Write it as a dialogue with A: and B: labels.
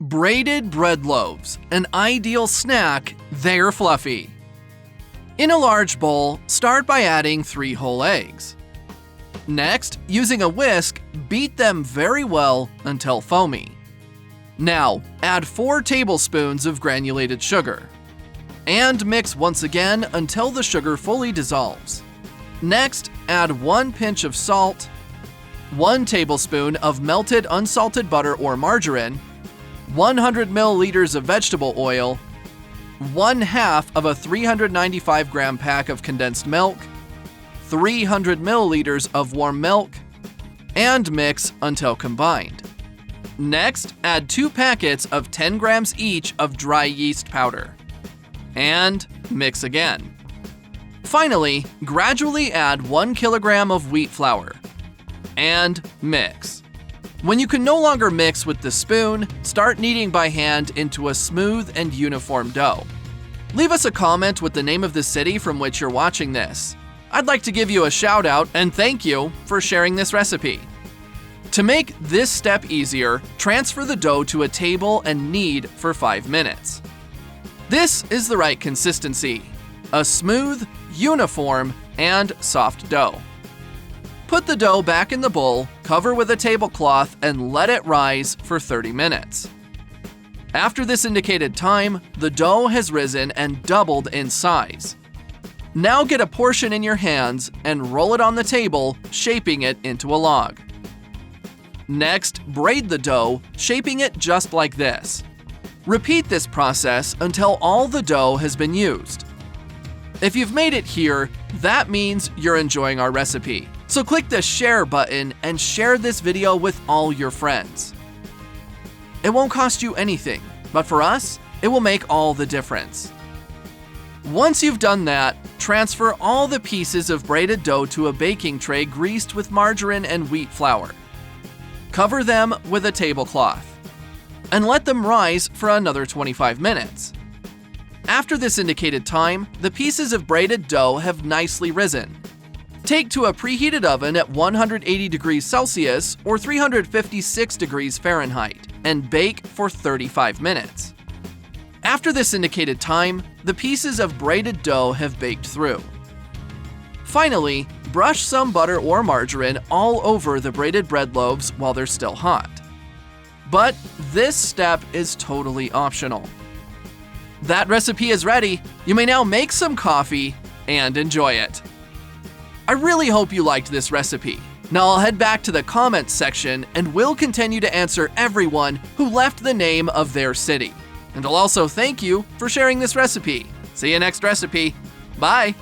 A: Braided bread loaves, an ideal snack, they're fluffy. In a large bowl, start by adding 3 whole eggs. Next, using a whisk, beat them very well until foamy. Now, add 4 tablespoons of granulated sugar. And mix once again until the sugar fully dissolves. Next, add 1 pinch of salt, 1 tablespoon of melted unsalted butter or margarine, 100 milliliters of vegetable oil, 1/2 of a 395-gram pack of condensed milk, 300 milliliters of warm milk, and mix until combined. Next, add 2 packets of 10 grams each of dry yeast powder. And mix again. Finally, gradually add 1 kilogram of wheat flour. And mix. When you can no longer mix with the spoon, start kneading by hand into a smooth and uniform dough. Leave us a comment with the name of the city from which you're watching this. I'd like to give you a shout out and thank you for sharing this recipe. To make this step easier, transfer the dough to a table and knead for 5 minutes. This is the right consistency: a smooth, uniform, and soft dough. Put the dough back in the bowl, cover with a tablecloth, and let it rise for 30 minutes. After this indicated time, the dough has risen and doubled in size. Now get a portion in your hands and roll it on the table, shaping it into a log. Next, braid the dough, shaping it just like this. Repeat this process until all the dough has been used. If you've made it here, that means you're enjoying our recipe. So click the share button and share this video with all your friends. It won't cost you anything, but for us, it will make all the difference. Once you've done that, transfer all the pieces of braided dough to a baking tray greased with margarine and wheat flour. Cover them with a tablecloth and let them rise for another 25 minutes. After this indicated time, the pieces of braided dough have nicely risen. Take to a preheated oven at 180 degrees Celsius or 356 degrees Fahrenheit and bake for 35 minutes. After this indicated time, the pieces of braided dough have baked through. Finally, brush some butter or margarine all over the braided bread loaves while they're still hot. But this step is totally optional. That recipe is ready. You may now make some coffee and enjoy it. I really hope you liked this recipe. Now I'll head back to the comments section and we'll continue to answer everyone who left the name of their city. And I'll also thank you for sharing this recipe. See you next recipe. Bye!